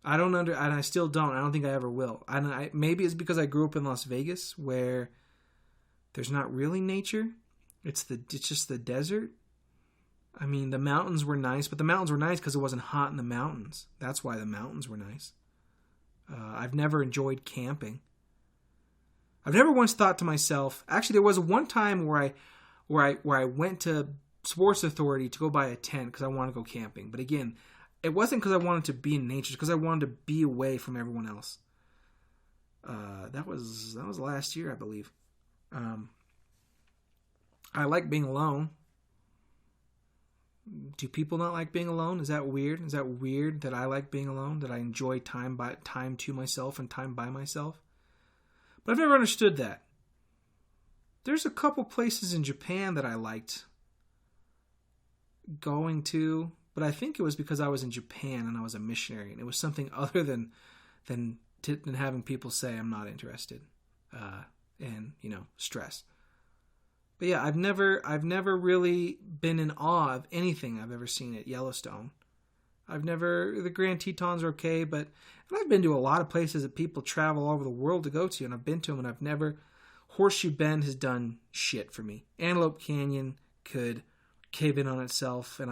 and I still don't. I don't think I ever will. Maybe it's because I grew up in Las Vegas, where there's not really nature. It's just the desert. I mean, the mountains were nice, but the mountains were nice because it wasn't hot in the mountains. That's why the mountains were nice. I've never enjoyed camping. I've never once thought to myself. Actually, there was one time where I went to Sports Authority to go buy a tent because I wanted to go camping. But again, it wasn't because I wanted to be in nature. It's because I wanted to be away from everyone else. That was last year, I believe. I like being alone. Do people not like being alone? Is that weird? Is that weird that I like being alone? That I enjoy time to myself and time by myself? But I've never understood that. There's a couple places in Japan that I liked going to, but I think it was because I was in Japan and I was a missionary, and it was something other than having people say I'm not interested, and stress. But yeah, I've never really been in awe of anything I've ever seen at Yellowstone. The Grand Tetons are okay, and I've been to a lot of places that people travel all over the world to go to, and I've been to them, and Horseshoe Bend has done shit for me. Antelope Canyon could cave in on itself, and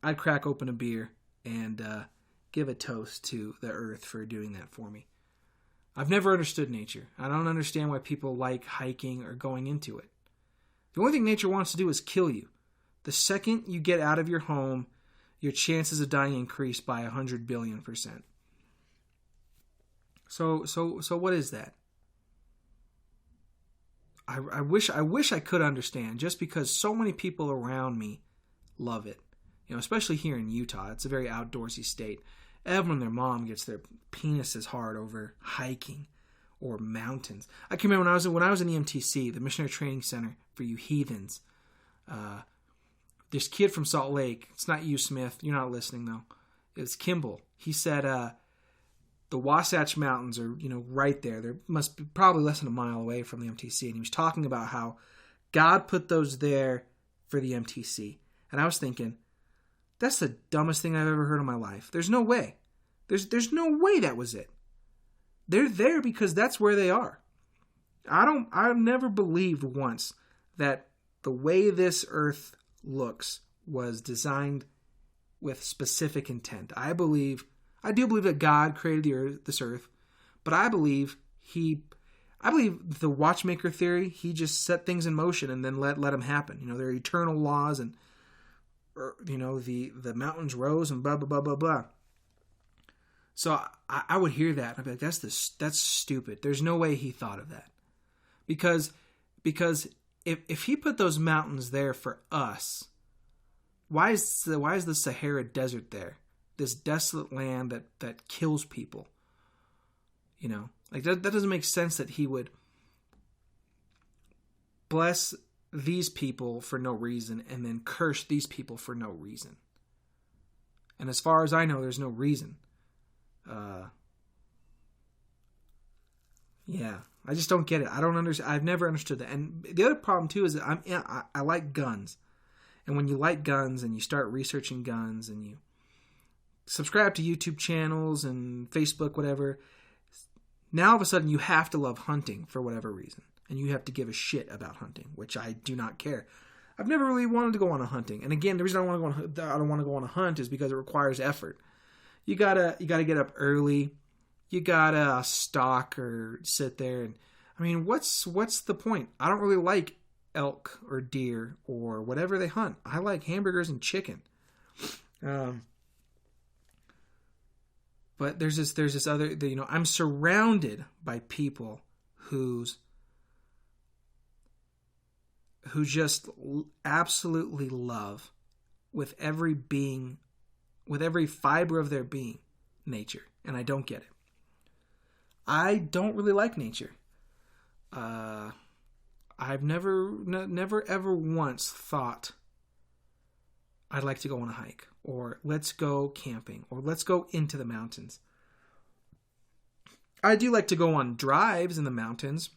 I'd crack open a beer and give a toast to the earth for doing that for me. I've never understood nature. I don't understand why people like hiking or going into it. The only thing nature wants to do is kill you. The second you get out of your home, your chances of dying increase by 100 billion%. So what is that? I wish I could understand, just because so many people around me love it. Especially here in Utah. It's a very outdoorsy state. Everyone and their mom gets their penises hard over hiking or mountains. I can remember when I was in the MTC, the Missionary Training Center for you heathens. This kid from Salt Lake, it's not you, Smith. You're not listening though. It's Kimball. He said the Wasatch Mountains are right there. There must be probably less than a mile away from the MTC, and he was talking about how God put those there for the MTC. And I was thinking, that's the dumbest thing I've ever heard in my life. There's no way. There's no way that was it. They're there because that's where they are. I've never believed once that the way this earth looks was designed with specific intent. I do believe that God created this earth, but I believe the watchmaker theory, he just set things in motion and then let them happen. There are eternal laws, and the mountains rose and blah, blah, blah, blah, blah. So I would hear that and I'd be like, that's stupid. There's no way he thought of that. Because if he put those mountains there for us, why is the Sahara Desert there? This desolate land that kills people. That doesn't make sense that he would bless these people for no reason and then curse these people for no reason. And as far as I know, there's no reason. Yeah, I just don't get it. I don't understand. I've never understood that. And the other problem too is that I like guns. And when you like guns and you start researching guns and you subscribe to YouTube channels and Facebook, whatever, now all of a sudden you have to love hunting for whatever reason. And you have to give a shit about hunting, which I do not care. I've never really wanted to go on a hunting. And again, the reason I don't want to go on a hunt is because it requires effort. You gotta get up early. You gotta stalk or sit there. And I mean, what's the point? I don't really like elk or deer or whatever they hunt. I like hamburgers and chicken. But there's this other, I'm surrounded by people who just absolutely love with every fiber of their being, nature. And I don't get it. I don't really like nature. I've never ever once thought I'd like to go on a hike, or let's go camping, or let's go into the mountains. I do like to go on drives in the mountains,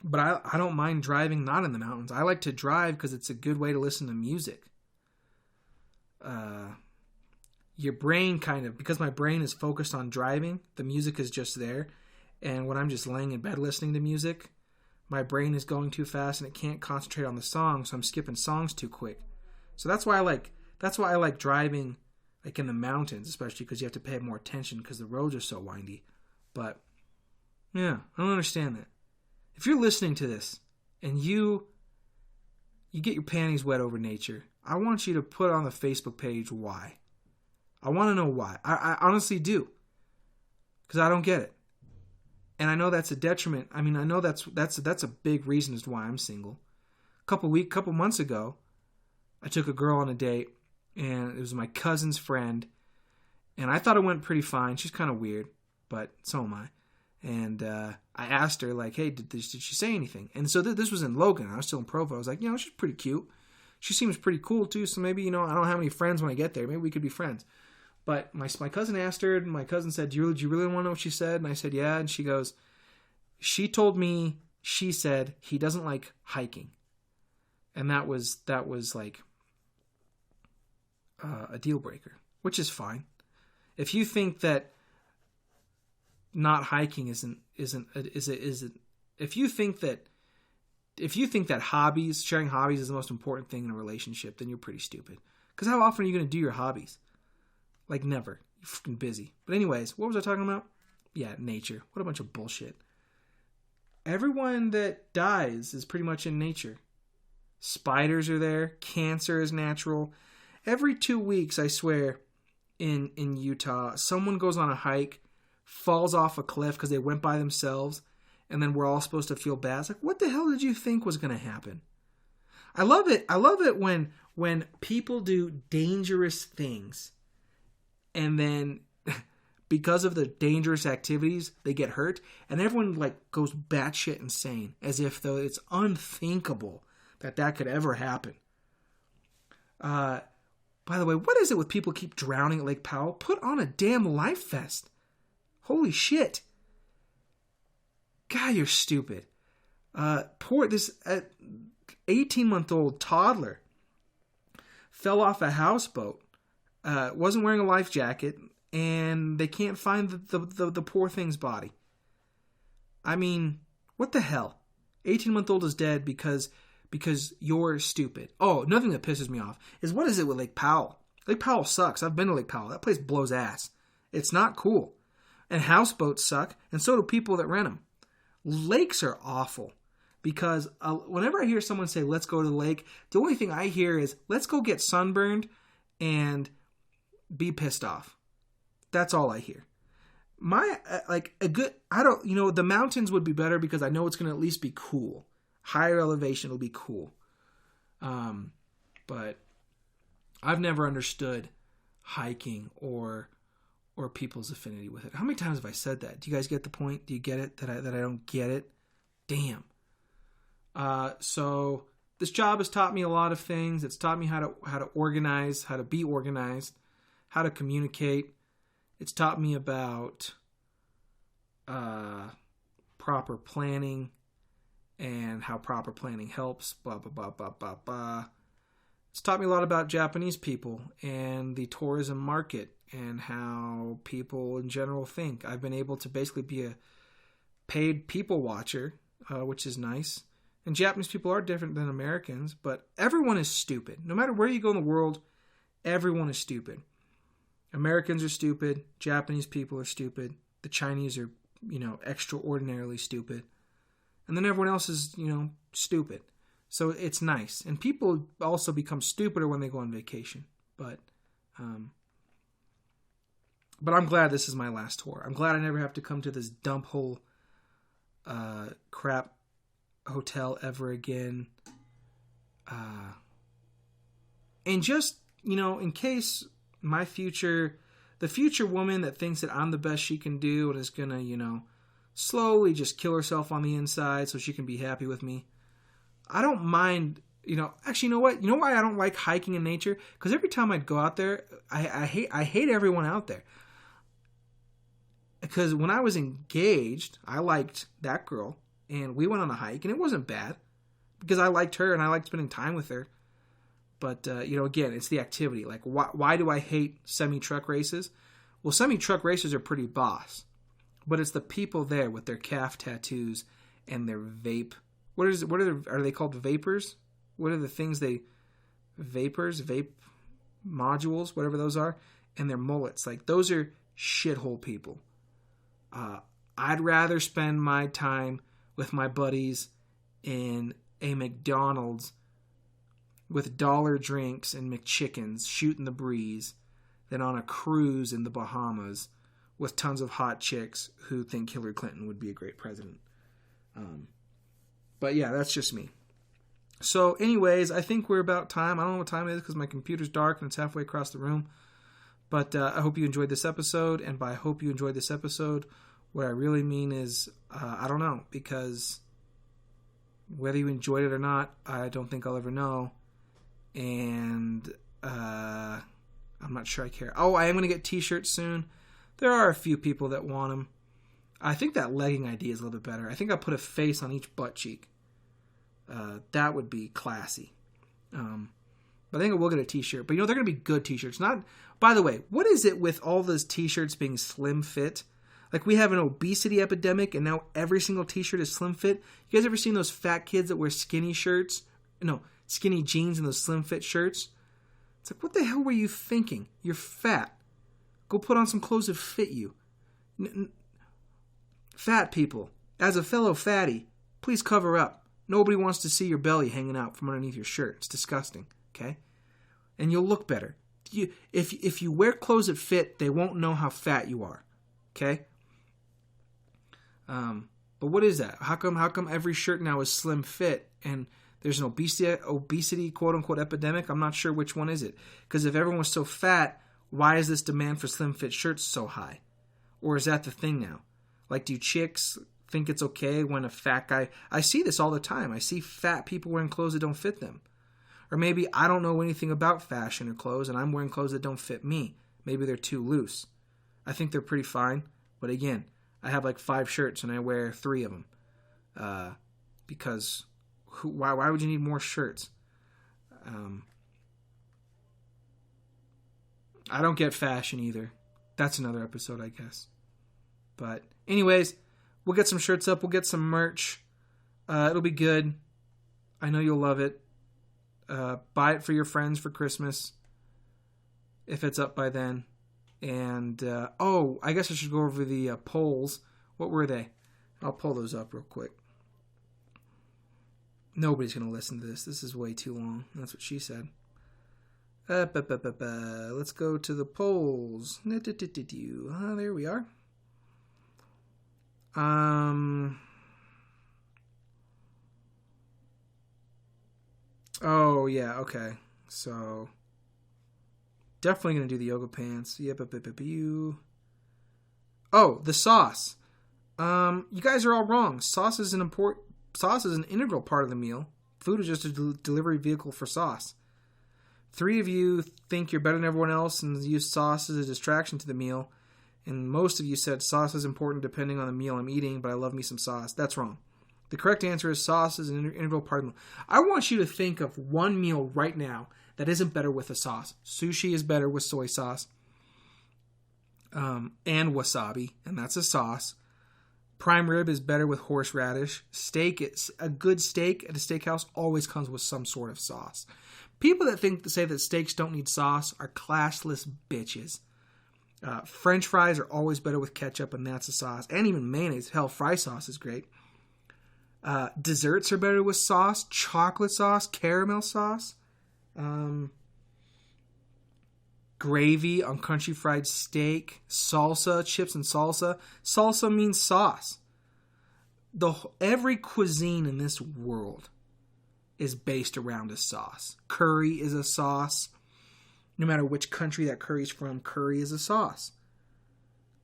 but I don't mind driving not in the mountains. I like to drive because it's a good way to listen to music. your brain because my brain is focused on driving, the music is just there. And when I'm just laying in bed listening to music, my brain is going too fast and it can't concentrate on the song, so I'm skipping songs too quick. So that's why I like driving like in the mountains, especially because you have to pay more attention because the roads are so windy. But yeah, I don't understand that. If you're listening to this and you get your panties wet over nature, I want you to put on the Facebook page why. I want to know why. I honestly do. Because I don't get it. And I know that's a detriment. I mean, I know that's a big reason as to why I'm single. Couple months ago, I took a girl on a date, and it was my cousin's friend, and I thought it went pretty fine. She's kind of weird, but so am I. And I asked her, like, hey, did she say anything? And so this was in Logan. I was still in Provo. I was like, she's pretty cute. She seems pretty cool, too, so maybe, I don't have any friends when I get there. Maybe we could be friends. But my cousin asked her, and my cousin said, do you really want to know what she said? And I said, yeah. And she goes, she told me, she said, he doesn't like hiking. And that was like a deal breaker, which is fine. If you think that not hiking isn't if you think that sharing hobbies is the most important thing in a relationship, then you're pretty stupid. Because how often are you going to do your hobbies? Like never. You're fucking busy. But anyways, what was I talking about? Yeah, nature. What a bunch of bullshit. Everyone that dies is pretty much in nature. Spiders are there. Cancer is natural. Every 2 weeks, I swear, in Utah, someone goes on a hike, falls off a cliff because they went by themselves, and then we're all supposed to feel bad. It's like, what the hell did you think was going to happen? I love it. I love it when people do dangerous things, and then because of the dangerous activities, they get hurt, and everyone like goes batshit insane, as if though it's unthinkable that could ever happen. By the way, what is it with people keep drowning at Lake Powell? Put on a damn life vest. Holy shit. God, you're stupid. Poor this 18-month-old toddler fell off a houseboat, wasn't wearing a life jacket, and they can't find the poor thing's body. I mean, what the hell? 18-month-old is dead because you're stupid. Oh, another thing that pisses me off is, what is it with Lake Powell? Lake Powell sucks. I've been to Lake Powell. That place blows ass. It's not cool. And houseboats suck, and so do people that rent them. Lakes are awful because whenever I hear someone say, let's go to the lake, the only thing I hear is, let's go get sunburned and be pissed off. That's all I hear. The mountains would be better because I know it's going to at least be cool. Higher elevation will be cool. But I've never understood hiking or people's affinity with it. How many times have I said that? Do you guys get the point? Do you get it? That I don't get it? Damn. So this job has taught me a lot of things. It's taught me how to organize, how to be organized, how to communicate. It's taught me about proper planning and how proper planning helps. Blah blah blah blah blah blah. It's taught me a lot about Japanese people and the tourism market and how people in general think. I've been able to basically be a paid people watcher, which is nice. And Japanese people are different than Americans, but everyone is stupid. No matter where you go in the world, everyone is stupid. Americans are stupid. Japanese people are stupid. The Chinese are, extraordinarily stupid. And then everyone else is, stupid. So it's nice. And people also become stupider when they go on vacation. But I'm glad this is my last tour. I'm glad I never have to come to this dump hole crap hotel ever again. And just, in case the future woman that thinks that I'm the best she can do and is going to, slowly just kill herself on the inside so she can be happy with me. I don't mind, actually, you know what? You know why I don't like hiking in nature? Because every time I'd go out there, I hate everyone out there. Because when I was engaged, I liked that girl, and we went on a hike, and it wasn't bad. Because I liked her, and I liked spending time with her. But, again, it's the activity. Like, why do I hate semi-truck races? Well, semi-truck races are pretty boss. But it's the people there with their calf tattoos and their vape. Are they called vapors? What are the things vape modules, whatever those are, and their mullets. Like, those are shithole people. I'd rather spend my time with my buddies in a McDonald's with dollar drinks and McChickens shooting the breeze than on a cruise in the Bahamas with tons of hot chicks who think Hillary Clinton would be a great president. But yeah, that's just me. So anyways, I think we're about time. I don't know what time it is because my computer's dark and it's halfway across the room. But I hope you enjoyed this episode. And by hope you enjoyed this episode, what I really mean is, I don't know. Because whether you enjoyed it or not, I don't think I'll ever know. And I'm not sure I care. Oh, I am going to get t-shirts soon. There are a few people that want them. I think that legging idea is a little bit better. I think I'll put a face on each butt cheek. That would be classy. But I think I will get a t-shirt. But they're going to be good t-shirts. By the way, what is it with all those t-shirts being slim fit? Like, we have an obesity epidemic, and now every single t-shirt is slim fit. You guys ever seen those fat kids that wear skinny shirts? No, skinny jeans and those slim fit shirts? It's like, what the hell were you thinking? You're fat. Go put on some clothes that fit you. Fat people, as a fellow fatty, please cover up. Nobody wants to see your belly hanging out from underneath your shirt. It's disgusting, okay? And you'll look better. If you wear clothes that fit, they won't know how fat you are, okay? But what is that? How come every shirt now is slim fit and there's an obesity quote-unquote epidemic? I'm not sure which one is it. Because if everyone's so fat, why is this demand for slim fit shirts so high? Or is that the thing now? Like, do chicks think it's okay when a fat guy... I see this all the time. I see fat people wearing clothes that don't fit them. Or maybe I don't know anything about fashion or clothes and I'm wearing clothes that don't fit me. Maybe they're too loose. I think they're pretty fine. But again, I have like 5 shirts and I wear 3 of them. Because why would you need more shirts? I don't get fashion either. That's another episode, I guess. But anyways, we'll get some shirts up. We'll get some merch. It'll be good. I know you'll love it. Buy it for your friends for Christmas, if it's up by then. And, I guess I should go over the polls. What were they? I'll pull those up real quick. Nobody's going to listen to this. This is way too long. That's what she said. Let's go to the polls. There we are. Oh, yeah, okay. So, definitely going to do the yoga pants. Oh, the sauce. You guys are all wrong. Sauce is an integral part of the meal. Food is just a delivery vehicle for sauce. 3 of you think you're better than everyone else and use sauce as a distraction to the meal. And most of you said sauce is important depending on the meal I'm eating, but I love me some sauce. That's wrong. The correct answer is sauce is an integral part of the meal. I want you to think of one meal right now that isn't better with a sauce. Sushi is better with soy sauce and wasabi, and that's a sauce. Prime rib is better with horseradish. A good steak at a steakhouse always comes with some sort of sauce. People that say that steaks don't need sauce are classless bitches. French fries are always better with ketchup, and that's a sauce. And even mayonnaise. Hell, fry sauce is great. Desserts are better with sauce. Chocolate sauce, caramel sauce. Gravy on country fried steak. Salsa, chips and salsa. Salsa means sauce. Every cuisine in this world is based around a sauce. Curry is a sauce. No matter which country that curry's from, curry is a sauce.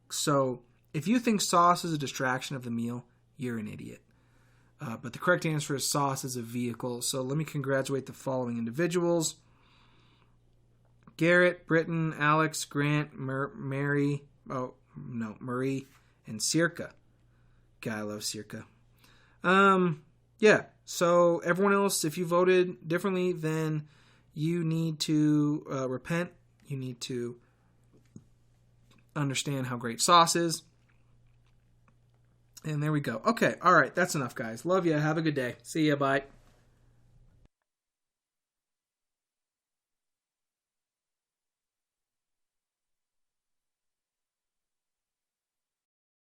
So, if you think sauce is a distraction of the meal, you're an idiot. But the correct answer is sauce is a vehicle. So, let me congratulate the following individuals. Garrett, Britton, Alex, Grant, Marie, and Circa. God, I love Circa. Yeah, so everyone else, if you voted differently, then You need to repent. You need to understand how great sauce is. And there we go. Okay, all right, that's enough, guys. Love you. Have a good day. See ya. Bye.